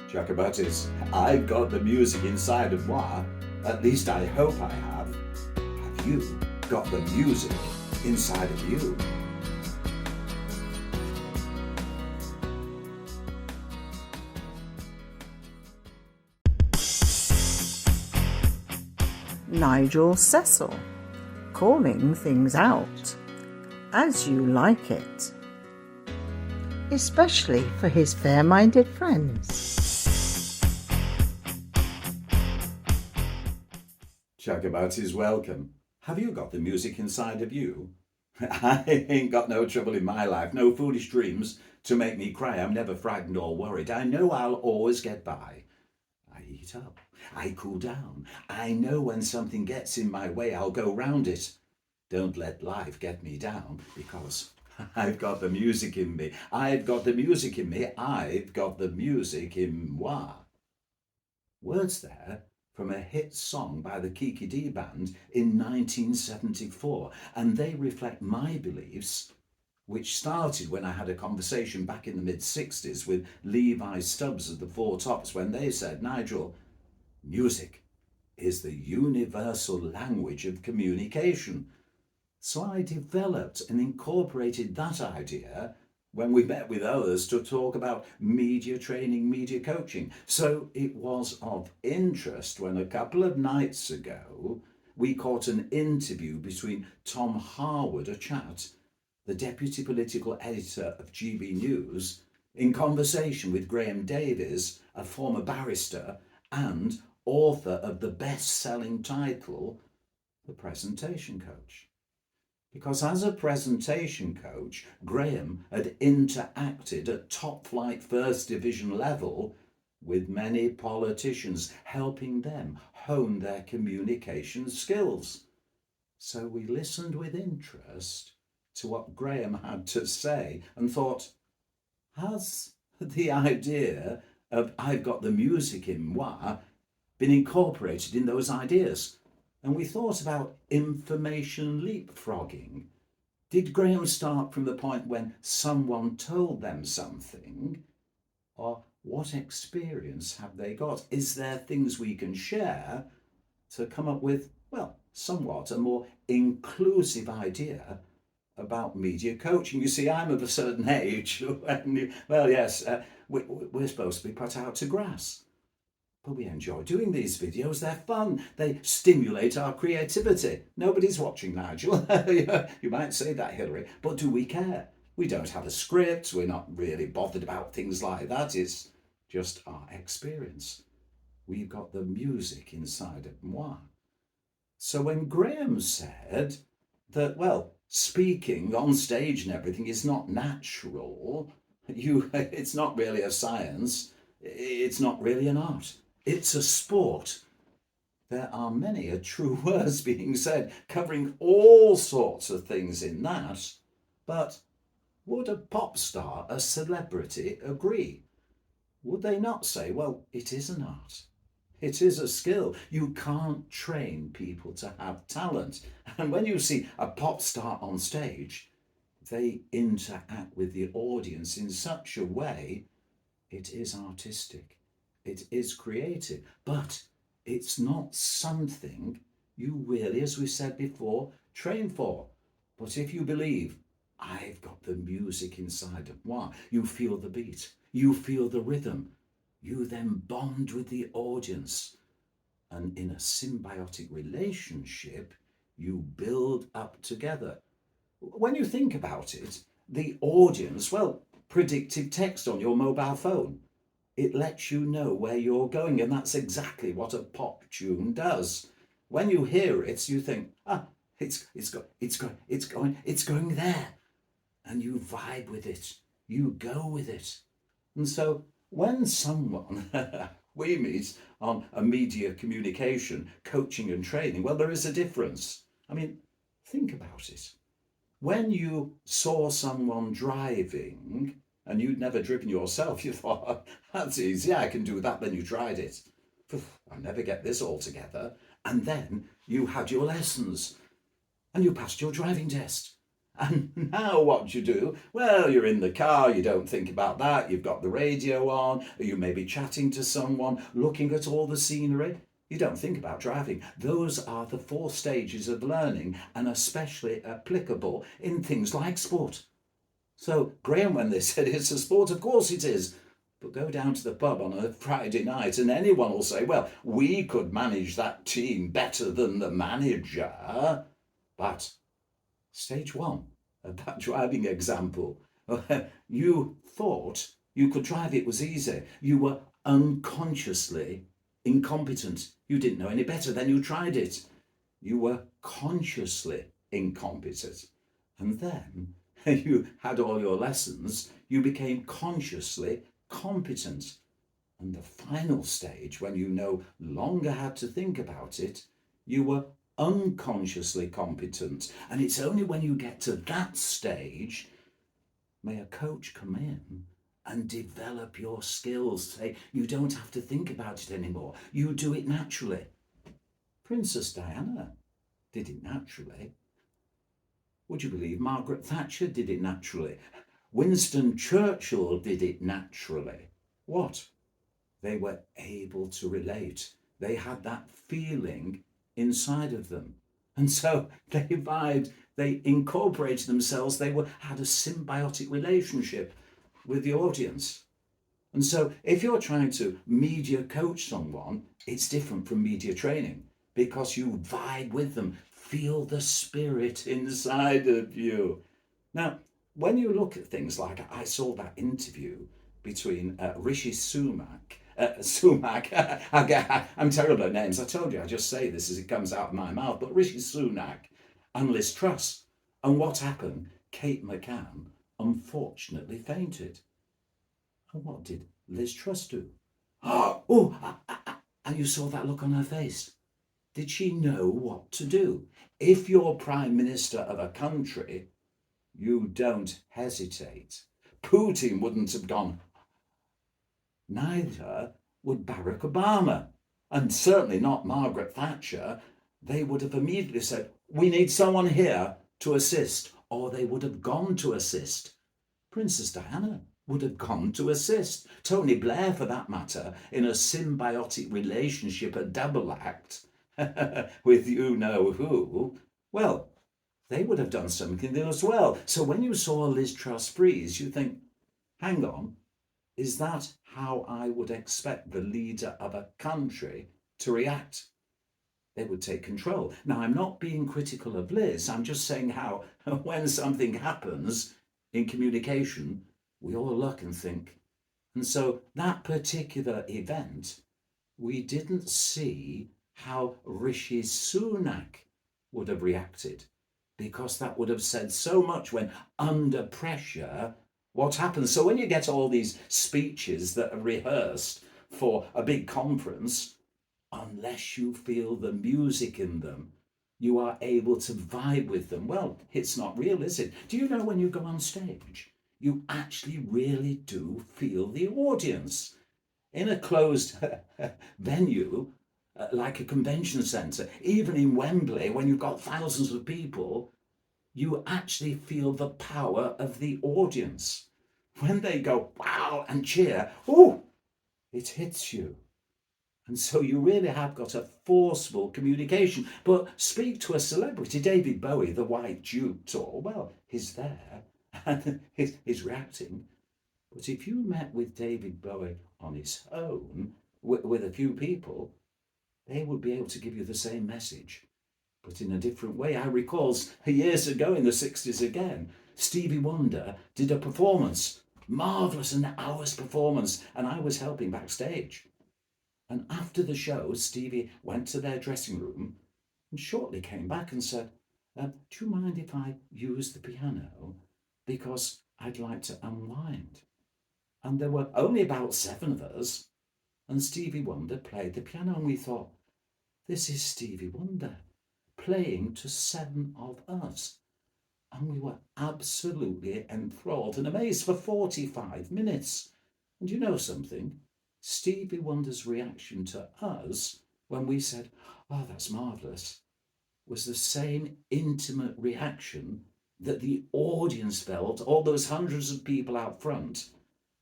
Jacobuttis, I've got the music inside of moi. At least I hope I have. Have you got the music inside of you? Nigel.cecil, calling things out as you like it, especially for his fair-minded friends. Jacobuttis, welcome. Have you got the music inside of you? I ain't got no trouble in my life, no foolish dreams to make me cry. I'm never frightened or worried. I know I'll always get by. I eat up. I cool down. I know when something gets in my way, I'll go round it. Don't let life get me down, because I've got the music in me. I've got the music in me. I've got the music in moi. Words there from a hit song by the Kiki band in 1974, and they reflect my beliefs, which started when I had a conversation back in the mid-60s with Levi Stubbs of the Four Tops, when they said, Nigel, music is the universal language of communication. So I developed and incorporated that idea when we met with others to talk about media training, media coaching. So it was of interest when a couple of nights ago we caught an interview between Tom Harwood, a chat, the deputy political editor of GB News, in conversation with Davies, a former barrister and author of the best-selling title, The Presentation Coach. Because as a presentation coach, Graham had interacted at top-flight first division level with many politicians, helping them hone their communication skills. So we listened with interest to what Graham had to say and thought, has the idea of I've got the music in moi been incorporated in those ideas? And we thought about information leapfrogging. Did Graham start from the point when someone told them something? Or what experience have they got? Is there things we can share to come up with, well, somewhat a more inclusive idea about media coaching? You see, I'm of a certain age when, well, yes, we're supposed to be put out to grass. But we enjoy doing these videos. They're fun. They stimulate our creativity. Nobody's watching, Nigel. You might say that, Hillary, but do we care? We don't have a script. We're not really bothered about things like that. It's just our experience. We've got the music inside of moi. So when Graham said that, well, speaking on stage and everything is not natural, it's not really a science, it's not really an art. It's a sport. There are many true words being said, covering all sorts of things in that. But would a pop star, a celebrity, agree? Would they not say, well, it is an art? It is a skill. You can't train people to have talent. And when you see a pop star on stage, they interact with the audience in such a way, it is artistic. It is creative, but it's not something you really, as we said before, train for. But if you believe, I've got the music inside of moi, you feel the beat, you feel the rhythm, you then bond with the audience. And in a symbiotic relationship, you build up together. When you think about it, the audience, well, predictive text on your mobile phone, it lets you know where you're going, and that's exactly what a pop tune does. When you hear it, you think, it's going there, and you vibe with it, you go with it. And so when someone we meet on a media communication, coaching and training, well, there is a difference. I mean, think about it. When you saw someone driving and you'd never driven yourself, you thought, that's easy, I can do that. Then you tried it. I'll never get this all together. And then you had your lessons and you passed your driving test. And now what you do? Well, you're in the car, you don't think about that, you've got the radio on, or you may be chatting to someone, looking at all the scenery. You don't think about driving. Those are the 4 stages of learning, and especially applicable in things like sport. So, Graham, when they said it's a sport, of course it is. But go down to the pub on a Friday night and anyone will say, well, we could manage that team better than the manager. But stage 1 of that driving example, you thought you could drive, it was easy. You were unconsciously incompetent. You didn't know any better, then you tried it. You were consciously incompetent. And then you had all your lessons, you became consciously competent. And the final stage, when you no longer had to think about it, you were unconsciously competent. And it's only when you get to that stage, may a coach come in and develop your skills. Say, you don't have to think about it anymore. You do it naturally. Princess Diana did it naturally. Would you believe Margaret Thatcher did it naturally? Winston Churchill did it naturally. What? They were able to relate. They had that feeling inside of them. And so they vibed, they incorporated themselves, they had a symbiotic relationship with the audience. And so if you're trying to media coach someone, it's different from media training because you vibe with them, feel the spirit inside of you. Now, when you look at things like, I saw that interview between Rishi Sunak, I'm terrible at names, I told you, I just say this as it comes out of my mouth, but Rishi Sunak and Liz Truss. And what happened? Kate McCann unfortunately fainted. And what did Liz Truss do? And you saw that look on her face. Did she know what to do? If you're Prime Minister of a country, you don't hesitate. Putin wouldn't have gone. Neither would Barack Obama, and certainly not Margaret Thatcher. They would have immediately said, we need someone here to assist, or they would have gone to assist. Princess Diana would have gone to assist. Tony Blair, for that matter, in a symbiotic relationship, a double act with you know who, well, they would have done something as well. So when you saw Liz Truss freeze, you think, hang on, is that how I would expect the leader of a country to react? They would take control. Now, I'm not being critical of Liz. I'm just saying how when something happens in communication, we all look and think. And so that particular event, we didn't see how Rishi Sunak would have reacted, because that would have said so much when under pressure, what happens. So when you get all these speeches that are rehearsed for a big conference, unless you feel the music in them, you are able to vibe with them. Well, it's not real, is it? Do you know when you go on stage, you actually really do feel the audience? In a closed venue, like a convention centre, even in Wembley, when you've got thousands of people, you actually feel the power of the audience. When they go, wow, and cheer, oh, it hits you. And so you really have got a forceful communication. But speak to a celebrity, David Bowie, the White Duke tour, well, he's there and he's reacting. But if you met with David Bowie on his own, with a few people, they would be able to give you the same message, but in a different way. I recall years ago in the 60s again, Stevie Wonder did a performance, marvellous, an hour's performance, and I was helping backstage. And after the show, Stevie went to their dressing room and shortly came back and said, do you mind if I use the piano? Because I'd like to unwind. And there were only about 7 of us, and Stevie Wonder played the piano, and we thought, this is Stevie Wonder playing to 7 of us. And we were absolutely enthralled and amazed for 45 minutes. And you know something? Stevie Wonder's reaction to us when we said, oh, that's marvellous, was the same intimate reaction that the audience felt, all those hundreds of people out front,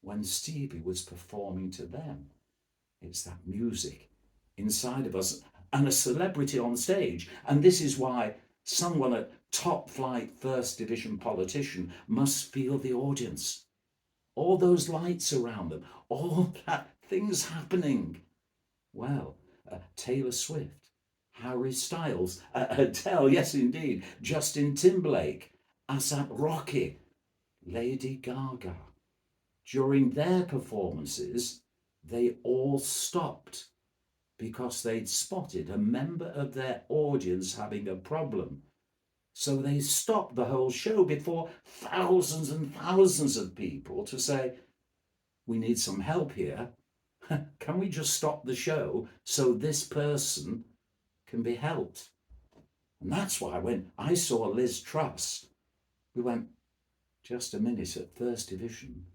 when Stevie was performing to them. It's that music inside of us and a celebrity on stage. And this is why someone at top flight first division politician must feel the audience. All those lights around them, all that things happening. Well, Taylor Swift, Harry Styles, Adele, yes indeed, Justin Timberlake, ASAP Rocky, Lady Gaga. During their performances, they all stopped because they'd spotted a member of their audience having a problem. So they stopped the whole show before thousands and thousands of people to say, we need some help here. Can we just stop the show so this person can be helped? And that's why when I saw Liz Truss, we went, just a minute, at First Division,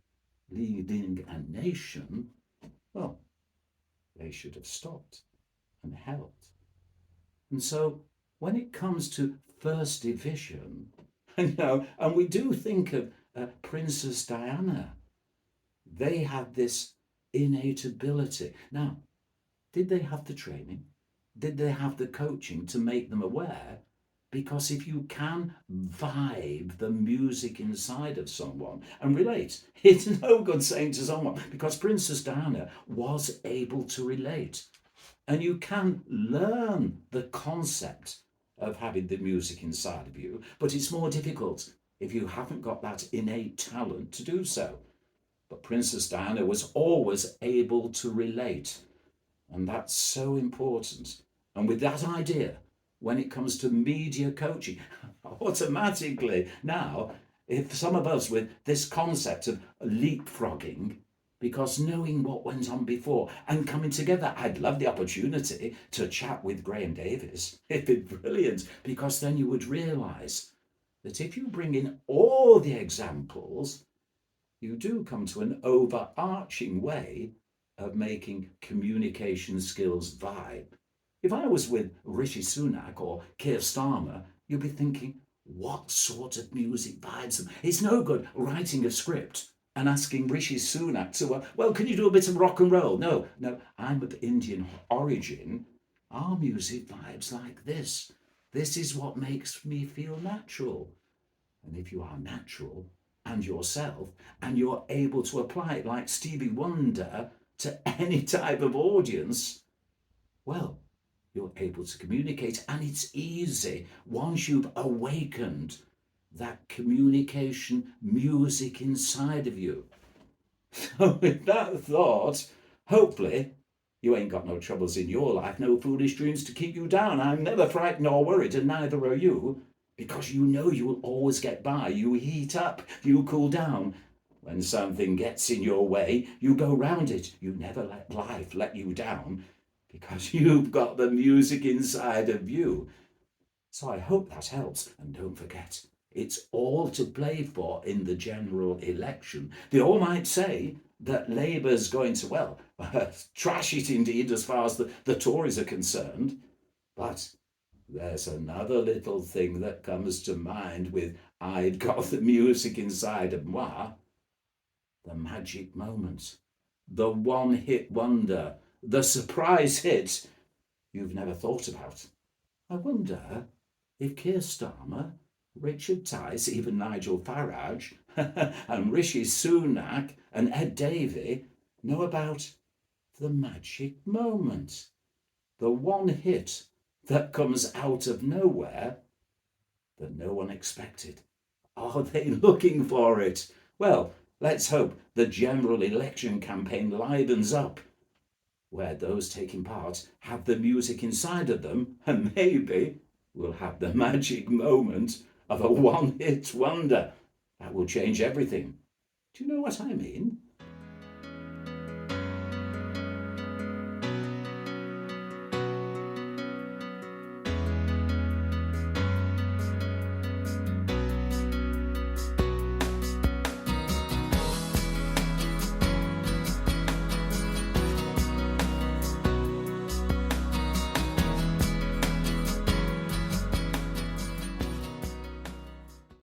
leading a nation, well, they should have stopped and helped. And so when it comes to First Division, and we do think of Princess Diana, they had this innate ability. Now, did they have the training? Did they have the coaching to make them aware? Because if you can vibe the music inside of someone and relate, it's no good saying to someone, because Princess Diana was able to relate. And you can learn the concept of having the music inside of you, but it's more difficult if you haven't got that innate talent to do so. But Princess Diana was always able to relate. And that's so important. And with that idea, when it comes to media coaching, automatically now, if some of us with this concept of leapfrogging, because knowing what went on before and coming together, I'd love the opportunity to chat with Graham Davies. It'd be brilliant, because then you would realise that if you bring in all the examples, you do come to an overarching way of making communication skills vibe. If I was with Rishi Sunak or Keir Starmer, you'd be thinking, what sort of music vibes them? It's no good writing a script and asking Rishi Sunak to, well, can you do a bit of rock and roll? No, I'm of Indian origin. Our music vibes like this. This is what makes me feel natural. And if you are natural and yourself, and you're able to apply it like Stevie Wonder to any type of audience, well, you're able to communicate, and it's easy once you've awakened that communication music inside of you. So with that thought, hopefully you ain't got no troubles in your life, no foolish dreams to keep you down. I'm never frightened or worried, and neither are you, because you know you will always get by. You heat up, you cool down. When something gets in your way, you go round it. You never let life let you down, because you've got the music inside of you. So I hope that helps. And don't forget, it's all to play for in the general election. They all might say that Labour's going to, well, trash it indeed as far as the Tories are concerned. But there's another little thing that comes to mind with I'd got the music inside of moi. The magic moment. The one-hit wonder. The surprise hit you've never thought about. I wonder if Keir Starmer, Richard Tice, even Nigel Farage, and Rishi Sunak and Ed Davey know about the magic moment. The one hit that comes out of nowhere that no one expected. Are they looking for it? Well, let's hope the general election campaign livens up, where those taking part have the music inside of them, and maybe we'll have the magic moment of a one-hit wonder. That will change everything. Do you know what I mean?